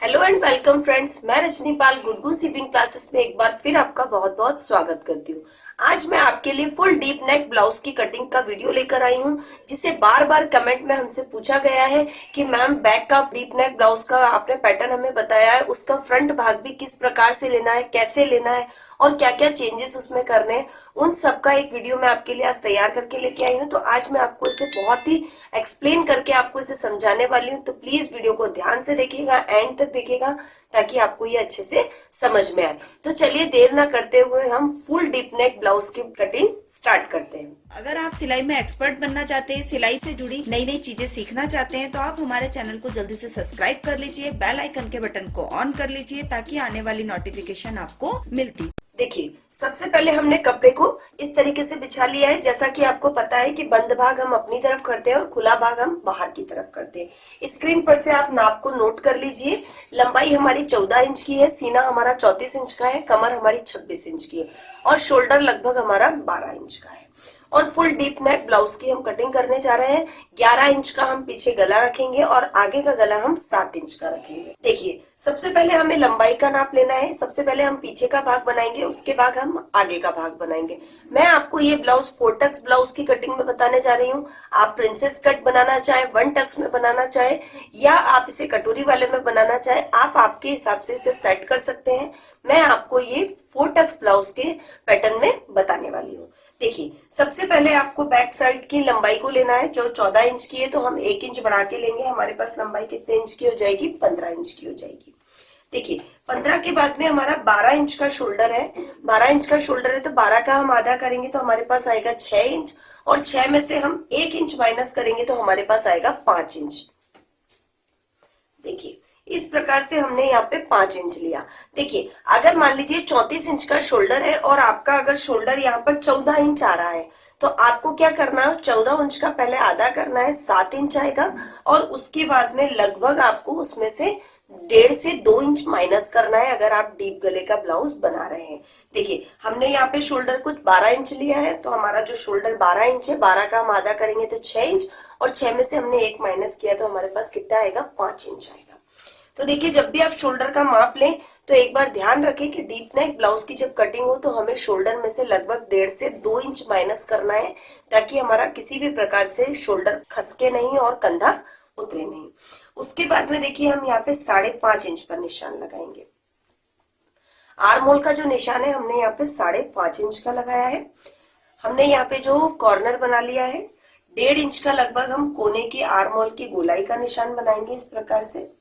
Hello and welcome friends, मैं रजनी पाल गुडगू sipping classes में एक बार फिर आपका बहुत बहुत स्वागत करती हूँ। आज मैं आपके लिए फुल डीप नेक ब्लाउज की कटिंग का वीडियो लेकर आई हूँ, जिसे बार बार कमेंट में हमसे पूछा गया है कि मैम बैक का डीप नेक ब्लाउज का आपने पैटर्न हमें बताया है, उसका फ्रंट भाग भी किस प्रकार से लेना है, कैसे लेना है और क्या क्या चेंजेस उसमें करने हैं, उन सब का एक वीडियो मैं आपके लिए आज तैयार करके लेके आई हूँ। तो आज मैं आपको इसे बहुत ही एक्सप्लेन करके आपको इसे समझाने वाली हूँ। तो प्लीज वीडियो को ध्यान से देखिएगा, एंड तक देखिएगा, ताकि आपको ये अच्छे से समझ में आए। तो चलिए देर ना करते हुए हम फुल डीप नेक ब्लाउज की कटिंग स्टार्ट करते हैं। अगर आप सिलाई में एक्सपर्ट बनना चाहते हैं, सिलाई से जुड़ी नई नई चीजें सीखना चाहते हैं, तो आप हमारे चैनल को जल्दी से सब्सक्राइब कर लीजिए, बेल आइकन के बटन को ऑन कर लीजिए ताकि आने वाली नोटिफिकेशन आपको मिलती। देखिए, सबसे पहले हमने कपड़े को इस तरीके से बिछा लिया है। जैसा कि आपको पता है कि बंद भाग हम अपनी तरफ करते हैं और खुला भाग हम बाहर की तरफ करते हैं। स्क्रीन पर से आप नाप को नोट कर लीजिए। लंबाई हमारी 14 इंच की है, सीना हमारा 34 इंच का है, कमर हमारी 26 इंच की है और शोल्डर लगभग हमारा 12 इंच का है। और फुल डीप नेक ब्लाउज की हम कटिंग करने जा रहे हैं। 11 इंच का हम पीछे गला रखेंगे और आगे का गला हम 7 इंच का रखेंगे। देखिए, सबसे पहले हमें लंबाई का नाप लेना है। सबसे पहले हम पीछे का भाग बनाएंगे, उसके बाद हम आगे का भाग बनाएंगे। मैं आपको ये ब्लाउज 4 टक्स ब्लाउज की कटिंग में बताने जा रही हूँ। आप प्रिंसेस कट बनाना चाहे, 1 टक्स में बनाना चाहे, या आप इसे कटोरी वाले में बनाना चाहे, आप आपके हिसाब से इसे सेट कर सकते हैं। मैं आपको ये 4 टक्स ब्लाउज के पैटर्न में बताने वाली हूँ। देखिए, सबसे पहले आपको बैक साइड की लंबाई को लेना है। जो 14 इंच की है तो हम 1 इंच बढ़ा के लेंगे। हमारे पास लंबाई कितने इंच की हो जाएगी? 15 इंच की हो जाएगी। देखिए, 15 के बाद में हमारा 12 इंच का शोल्डर है। 12 इंच का शोल्डर है तो 12 का हम आधा करेंगे तो हमारे पास आएगा 6 इंच, और 6 में से हम 1 इंच माइनस करेंगे तो हमारे पास आएगा 5 इंच। देखिए, इस प्रकार से हमने यहाँ पे 5 इंच लिया। देखिए, अगर मान लीजिए 34 इंच का शोल्डर है और आपका अगर शोल्डर यहाँ पर 14 इंच आ रहा है, तो आपको क्या करना है? 14 इंच का पहले आधा करना है, 7 इंच आएगा, और उसके बाद में लगभग आपको उसमें से 1.5 से 2 इंच माइनस करना है अगर आप डीप गले का ब्लाउज बना रहे हैं। देखिए, हमने यहाँ पे शोल्डर कुछ 12 इंच लिया है, तो हमारा जो शोल्डर 12 इंच है, 12 का हम आधा करेंगे तो 6 इंच, और 6 में से हमने 1 माइनस किया तो हमारे पास कितना आएगा? 5 इंच आएगा। तो देखिए, जब भी आप शोल्डर का माप लें तो एक बार ध्यान रखें कि डीप नेक ब्लाउज की जब कटिंग हो तो हमें शोल्डर में से लगभग 1.5 से 2 इंच माइनस करना है, ताकि हमारा किसी भी प्रकार से शोल्डर खसके नहीं और कंधा उतरे नहीं। उसके बाद में देखिए, हम यहाँ पे 5.5 इंच पर निशान लगाएंगे। आर्म होल का जो निशान है हमने यहाँ पे 5.5 इंच का लगाया है। हमने यहाँ पे जो कॉर्नर बना लिया है, 1.5 इंच का लगभग हम कोने की आर्म होल की गोलाई का निशान बनाएंगे इस प्रकार से।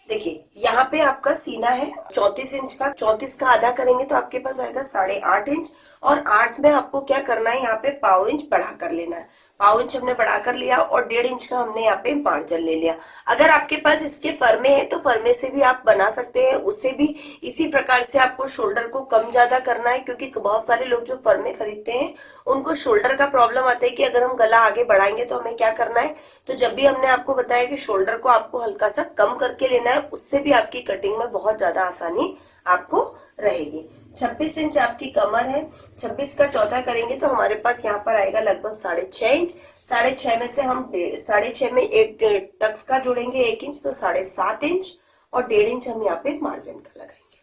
देखिए, यहाँ पे आपका सीना है 34 इंच का, 34 का आधा करेंगे तो आपके पास आएगा 8.5 इंच, और 8 में आपको क्या करना है? यहाँ पे पाव इंच बढ़ा कर लेना है। पाव इंच हमने बढ़ा कर लिया और 1.5 इंच का हमने यहाँ पे मार्जिन ले लिया। अगर आपके पास इसके फरमे है तो फरमे से भी आप बना सकते हैं, उससे भी इसी प्रकार से आपको शोल्डर को कम ज्यादा करना है, क्योंकि बहुत सारे लोग जो फरमे खरीदते हैं उनको शोल्डर का प्रॉब्लम आता है कि अगर हम गला आगे बढ़ाएंगे तो हमें क्या करना है। तो जब भी हमने आपको बताया कि शोल्डर को आपको हल्का सा कम करके लेना है, उससे भी आपकी कटिंग में बहुत ज्यादा आसानी आपको रहेगी। 26 इंच आपकी कमर है, 26 का चौथा करेंगे तो हमारे पास यहाँ पर आएगा लगभग 6.5 इंच। 6.5 में से हम 6.5 में एक टक्स का जोड़ेंगे 1 इंच, तो 7.5 इंच, और 1.5 इंच हम यहाँ पे मार्जिन का लगाएंगे।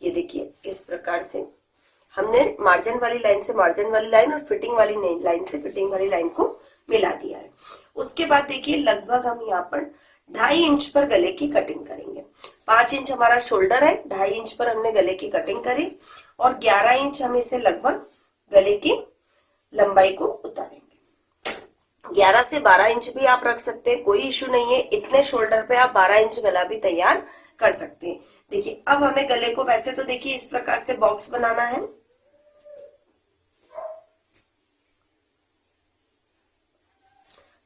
ये देखिए, इस प्रकार से हमने मार्जिन वाली लाइन से मार्जिन वाली लाइन और फिटिंग वाली लाइन से फिटिंग वाली लाइन को मिला दिया है। उसके बाद देखिए, लगभग हम यहाँ पर 2.5 इंच पर गले की कटिंग करेंगे। 5 इंच हमारा शोल्डर है, 2.5 इंच पर हमने गले की कटिंग करी, और 11 इंच हम इसे लगभग गले की लंबाई को उतारेंगे। 11 से 12 इंच भी आप रख सकते हैं, कोई इश्यू नहीं है। इतने शोल्डर पे आप 12 इंच गला भी तैयार कर सकते हैं। देखिए, अब हमें गले को वैसे तो देखिए इस प्रकार से बॉक्स बनाना है।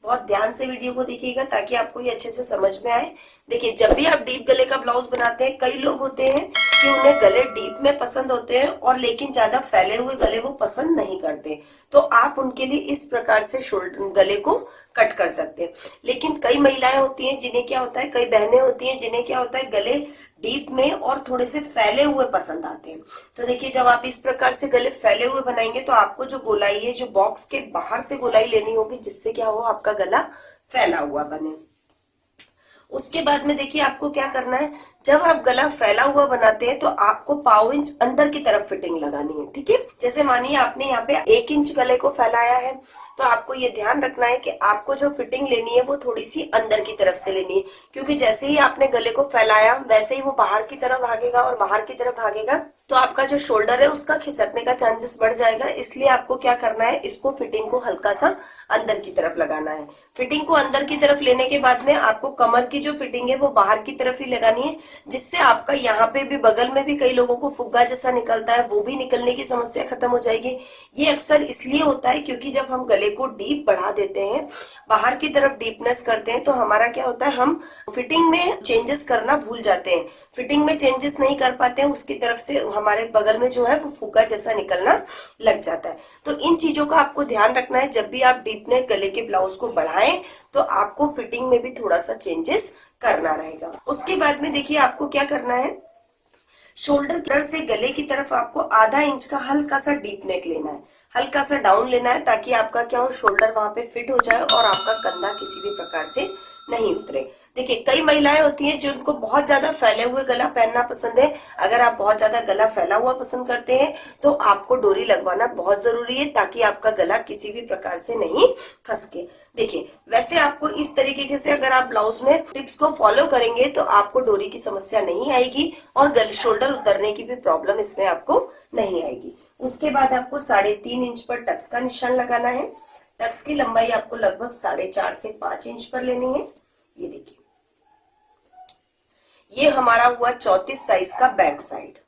बहुत ध्यान से वीडियो को देखिएगा ताकि आपको ये अच्छे से समझ में आए। देखिए, जब भी आप डीप गले का ब्लाउज बनाते हैं, कई लोग होते हैं कि उन्हें गले डीप में पसंद होते हैं और लेकिन ज्यादा फैले हुए गले वो पसंद नहीं करते, तो आप उनके लिए इस प्रकार से शोल्डर गले को कट कर सकते हैं। लेकिन कई महिलाएं होती हैं जिन्हें क्या होता है, कई बहनें होती हैं जिन्हें क्या होता है, गले डीप में और थोड़े से फैले हुए पसंद आते हैं। तो देखिए, जब आप इस प्रकार से गले फैले हुए बनाएंगे तो आपको जो गोलाई है, जो बॉक्स के बाहर से गोलाई लेनी होगी, जिससे क्या हो, आपका गला फैला हुआ बने। उसके बाद में देखिए आपको क्या करना है, जब आप गला फैला हुआ बनाते हैं तो आपको पाव इंच अंदर की तरफ फिटिंग लगानी है, ठीक है। जैसे मानिए आपने यहाँ पे 1 इंच गले को फैलाया है, तो आपको ये ध्यान रखना है कि आपको जो फिटिंग लेनी है वो थोड़ी सी अंदर की तरफ से लेनी है, क्योंकि जैसे ही आपने गले को फैलाया वैसे ही वो बाहर की तरफ भागेगा, और बाहर की तरफ भागेगा तो आपका जो शोल्डर है उसका खिसकने का चांसेस बढ़ जाएगा। इसलिए आपको क्या करना है, इसको फिटिंग को हल्का सा अंदर की तरफ लगाना है। फिटिंग को अंदर की तरफ लेने के बाद में आपको कमर की जो फिटिंग है वो बाहर की तरफ ही लगानी है, जिससे आपका यहाँ पे भी बगल में भी कई लोगों को फुग्गा जैसा निकलता है, वो भी निकलने की समस्या खत्म हो जाएगी। ये अक्सर इसलिए होता है क्योंकि जब हम गले को डीप बढ़ा देते हैं, बाहर की तरफ डीपनेस करते हैं, तो हमारा क्या होता है, हम फिटिंग में चेंजेस करना भूल जाते हैं। फिटिंग में चेंजेस नहीं कर पाते हैं, उसकी तरफ से हमारे बगल में जो है वो फुग्गा जैसा निकलना लग जाता है। तो इन चीजों का आपको ध्यान रखना है। जब भी आप डीप नेक गले के ब्लाउज को बढ़ाएं तो आपको फिटिंग में भी थोड़ा सा चेंजेस करना रहेगा। उसके बाद में देखिए आपको क्या करना है, शोल्डर से गले की तरफ आपको आधा इंच का हल्का सा डीप नेक लेना है, हल्का सा डाउन लेना है, ताकि आपका क्या हो, शोल्डर वहां पे फिट हो जाए और आपका कंधा किसी भी प्रकार से नहीं उतरे। देखिए कई महिलाएं होती हैं जिनको बहुत ज्यादा फैले हुए गला पहनना पसंद है। अगर आप बहुत ज्यादा गला फैला हुआ पसंद करते हैं तो आपको डोरी लगवाना बहुत जरूरी है, ताकि आपका गला किसी भी प्रकार से नहीं खसके। देखिए वैसे आपको इस तरीके से अगर आप ब्लाउज में टिप्स को फॉलो करेंगे तो आपको डोरी की समस्या नहीं आएगी और गले शोल्डर उतरने की भी प्रॉब्लम इसमें आपको नहीं आएगी। उसके बाद आपको 3.5 इंच पर टक्स का निशान लगाना है। टक्स की लंबाई आपको लगभग 4.5 से 5 इंच पर लेनी है। ये देखिए ये हमारा हुआ 34 साइज का बैक साइड।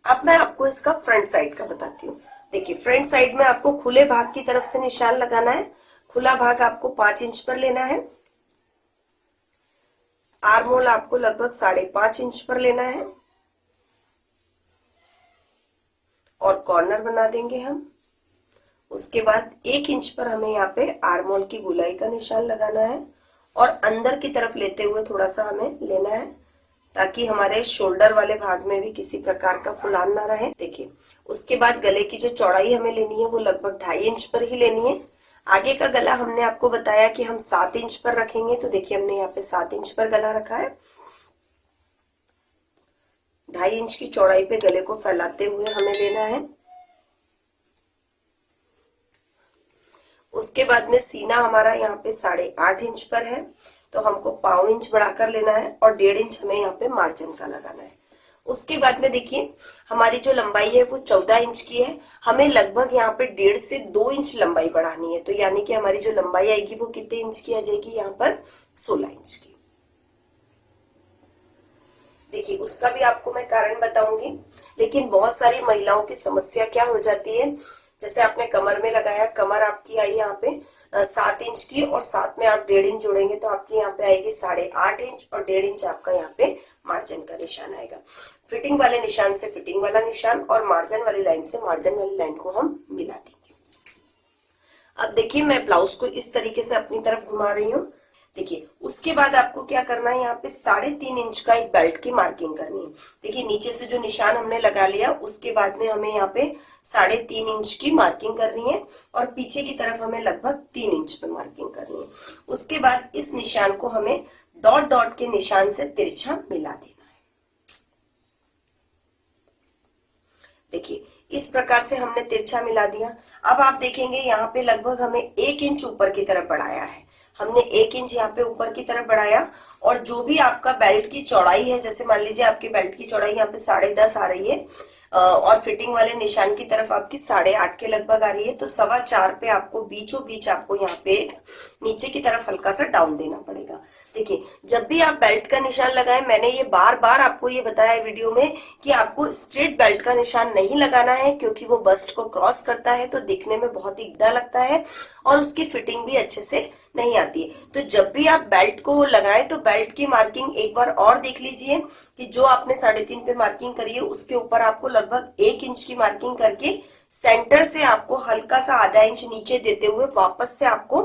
अब मैं आपको इसका फ्रंट साइड का बताती हूँ। देखिए फ्रंट साइड में आपको खुले भाग की तरफ से निशान लगाना है। खुला भाग आपको 5 इंच पर लेना है। आर्म होल आपको लगभग 5.5 इंच पर लेना है और कॉर्नर बना देंगे हम। उसके बाद 1 इंच पर हमें यहाँ पे आर्म होल की गोलाई का निशान लगाना है और अंदर की तरफ लेते हुए थोड़ा सा हमें लेना है, ताकि हमारे शोल्डर वाले भाग में भी किसी प्रकार का फुलान ना रहे। देखिए उसके बाद गले की जो चौड़ाई हमें लेनी है वो लगभग 2.5 इंच पर ही लेनी है। आगे का गला हमने आपको बताया कि हम 7 इंच पर रखेंगे, तो देखिए हमने यहाँ पे 7 इंच पर गला रखा है। 2.5 इंच की चौड़ाई पे गले को फैलाते हुए हमें लेना है। उसके बाद में सीना हमारा यहाँ पे 8.5 इंच पर है, तो हमको पाव इंच बढ़ाकर लेना है और 1.5 इंच हमें यहाँ पे मार्जिन का लगाना है। उसके बाद में देखिए हमारी जो लंबाई है वो 14 इंच की है। हमें लगभग यहाँ पे 1.5 से 2 इंच लंबाई बढ़ानी है, तो यानी कि हमारी जो लंबाई आएगी वो कितने इंच की आ जाएगी, यहाँ पर 16 इंच की। देखिए उसका भी आपको मैं कारण बताऊंगी, लेकिन बहुत सारी महिलाओं की समस्या क्या हो जाती है, जैसे आपने कमर में लगाया, कमर आपकी आई यहाँ पे 7 इंच की और साथ में आप 1.5 इंच जोड़ेंगे तो आपकी यहाँ पे आएगी 8.5 इंच और 1.5 इंच आपका यहाँ पे मार्जिन का निशान आएगा। फिटिंग वाले निशान से फिटिंग वाला निशान और मार्जिन वाली लाइन से मार्जिन वाली लाइन को हम मिला देंगे। अब देखिए मैं ब्लाउज को इस तरीके से अपनी तरफ घुमा रही हूँ। देखिए उसके बाद आपको क्या करना है, यहाँ पे 3.5 इंच का एक बेल्ट की मार्किंग करनी है। देखिए नीचे से जो निशान हमने लगा लिया उसके बाद में हमें यहाँ पे 3.5 इंच की मार्किंग करनी है और पीछे की तरफ हमें लगभग 3 इंच पे मार्किंग करनी है। उसके बाद इस निशान को हमें डॉट डॉट के निशान से तिरछा मिला देना है। देखिए इस प्रकार से हमने तिरछा मिला दिया। अब आप देखेंगे यहाँ पे लगभग हमें 1 इंच ऊपर की तरफ बढ़ाया है। हमने 1 इंच यहाँ पे ऊपर की तरफ बढ़ाया और जो भी आपका बेल्ट की चौड़ाई है, जैसे मान लीजिए आपकी बेल्ट की चौड़ाई यहाँ पे 10.5 आ रही है और फिटिंग वाले निशान की तरफ आपकी 8.5 के लगभग आ रही है, तो 4.25 पे आपको बीचों बीच आपको यहाँ पे एक नीचे की तरफ हल्का सा डाउन देना पड़ेगा। देखिए जब भी आप बेल्ट का निशान लगाएं, मैंने ये बार बार आपको ये बताया है वीडियो में कि आपको स्ट्रेट बेल्ट का निशान नहीं लगाना है, क्योंकि वो बस्ट को क्रॉस करता है तो दिखने में बहुत ही गंदा लगता है और उसकी फिटिंग भी अच्छे से नहीं आती है। तो जब भी आप बेल्ट को लगाएं तो बेल्ट की मार्किंग एक बार और देख लीजिए कि जो आपने 3.5 पे मार्किंग करी है उसके ऊपर आपको लगभग 1 इंच की मार्किंग करके सेंटर से आपको हल्का सा आधा इंच नीचे देते हुए वापस से आपको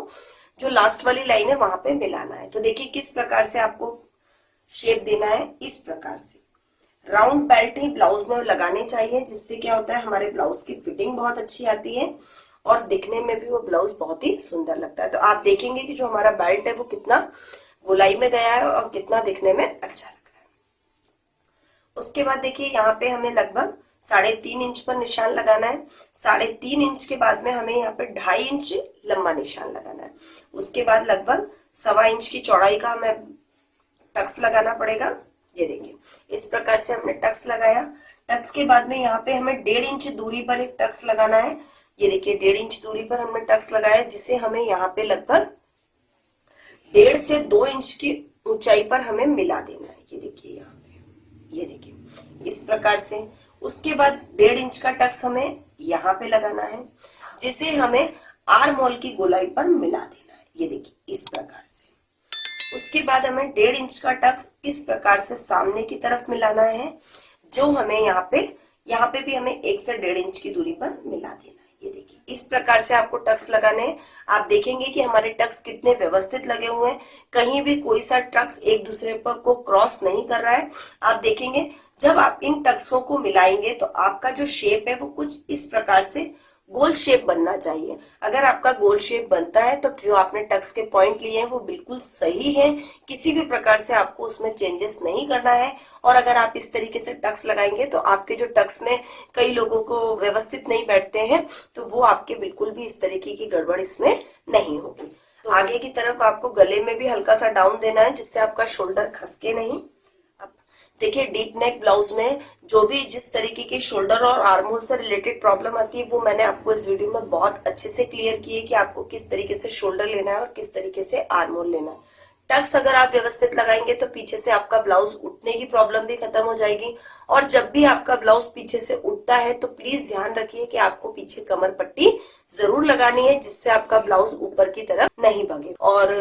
जो लास्ट वाली लाइन है वहां पे मिलाना है। तो देखिए किस प्रकार से आपको शेप देना है। इस प्रकार से राउंड बेल्ट ही ब्लाउज में लगाने चाहिए, जिससे क्या होता है हमारे ब्लाउज की फिटिंग बहुत अच्छी आती है और दिखने में भी वो ब्लाउज बहुत ही सुंदर लगता है। तो आप देखेंगे कि जो हमारा बेल्ट है वो कितना गोलाई में गया है और कितना दिखने में अच्छा लग रहा है। उसके बाद देखिए यहाँ पे हमें लगभग 3.5 इंच पर निशान लगाना है। 3.5 इंच के बाद में हमें यहाँ पे 2.5 इंच लंबा निशान लगाना है। उसके बाद लगभग 1.25 इंच की चौड़ाई का हमें टक्स लगाना पड़ेगा। ये देखिए इस प्रकार से हमने टक्स लगाया। टक्स के बाद में यहाँ पे हमें 1.5 इंच दूरी पर एक टक्स लगाना है। ये देखिए 1.5 इंच दूरी पर हमने टक्स लगाया, जिसे हमें यहाँ पे लगभग 1.5 से 2 इंच की ऊंचाई पर हमें मिला देना है। ये देखिए यहाँ पे, ये देखिए इस प्रकार से। उसके बाद 1.5 इंच का टक्स हमें यहाँ पे लगाना है, जिसे हमें आर्म होल की गोलाई पर मिला देना है। ये देखिए इस प्रकार से। उसके बाद हमें 1.5 इंच का टक्स इस प्रकार से सामने की तरफ मिलाना है, जो हमें यहाँ पे भी हमें 1 से 1.5 इंच की दूरी पर मिला देना है। ये देखिए इस प्रकार से आपको टक्स लगाने हैं। आप देखेंगे कि हमारे टक्स कितने व्यवस्थित लगे हुए हैं, कहीं भी कोई सा टक्स एक दूसरे पर को क्रॉस नहीं कर रहा है। आप देखेंगे जब आप इन टक्सों को मिलाएंगे तो आपका जो शेप है वो कुछ इस प्रकार से गोल शेप बनना चाहिए। अगर आपका गोल शेप बनता है तो जो आपने टक्स के पॉइंट लिए हैं वो बिल्कुल सही है, किसी भी प्रकार से आपको उसमें चेंजेस नहीं करना है। और अगर आप इस तरीके से टक्स लगाएंगे तो आपके जो टक्स में कई लोगों को व्यवस्थित नहीं बैठते हैं, तो वो आपके बिल्कुल भी इस तरीके की गड़बड़ इसमें नहीं होगी। तो आगे की तरफ आपको गले में भी हल्का सा डाउन देना है, जिससे आपका शोल्डर खसके नहीं। देखिए डीप नेक ब्लाउज में जो भी जिस तरीके की शोल्डर और आर्म होल से रिलेटेड प्रॉब्लम आती है वो मैंने आपको इस वीडियो में बहुत अच्छे से क्लियर की है कि आपको किस तरीके से शोल्डर लेना है और किस तरीके से आर्म होल लेना है। टक्स अगर आप व्यवस्थित लगाएंगे तो पीछे से आपका ब्लाउज उठने की प्रॉब्लम भी खत्म हो जाएगी। और जब भी आपका ब्लाउज पीछे से उठता है तो प्लीज ध्यान रखिए कि आपको पीछे कमर पट्टी जरूर लगानी है, जिससे आपका ब्लाउज ऊपर की तरफ नहीं भगे। और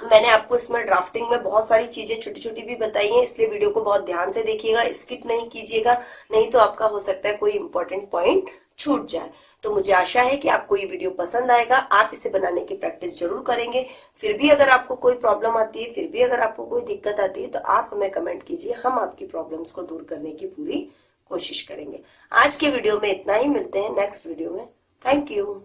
मैंने आपको इसमें ड्राफ्टिंग में बहुत सारी चीजें छोटी छोटी भी बताई हैं, इसलिए वीडियो को बहुत ध्यान से देखिएगा, स्किप नहीं कीजिएगा, नहीं तो आपका हो सकता है कोई इंपॉर्टेंट पॉइंट छूट जाए। तो मुझे आशा है कि आपको ये वीडियो पसंद आएगा, आप इसे बनाने की प्रैक्टिस जरूर करेंगे। फिर भी अगर आपको कोई प्रॉब्लम आती है, फिर भी अगर आपको कोई दिक्कत आती है तो आप हमें कमेंट कीजिए, हम आपकी प्रॉब्लम्स को दूर करने की पूरी कोशिश करेंगे। आज के वीडियो में इतना ही, मिलते हैं नेक्स्ट वीडियो में। Thank you.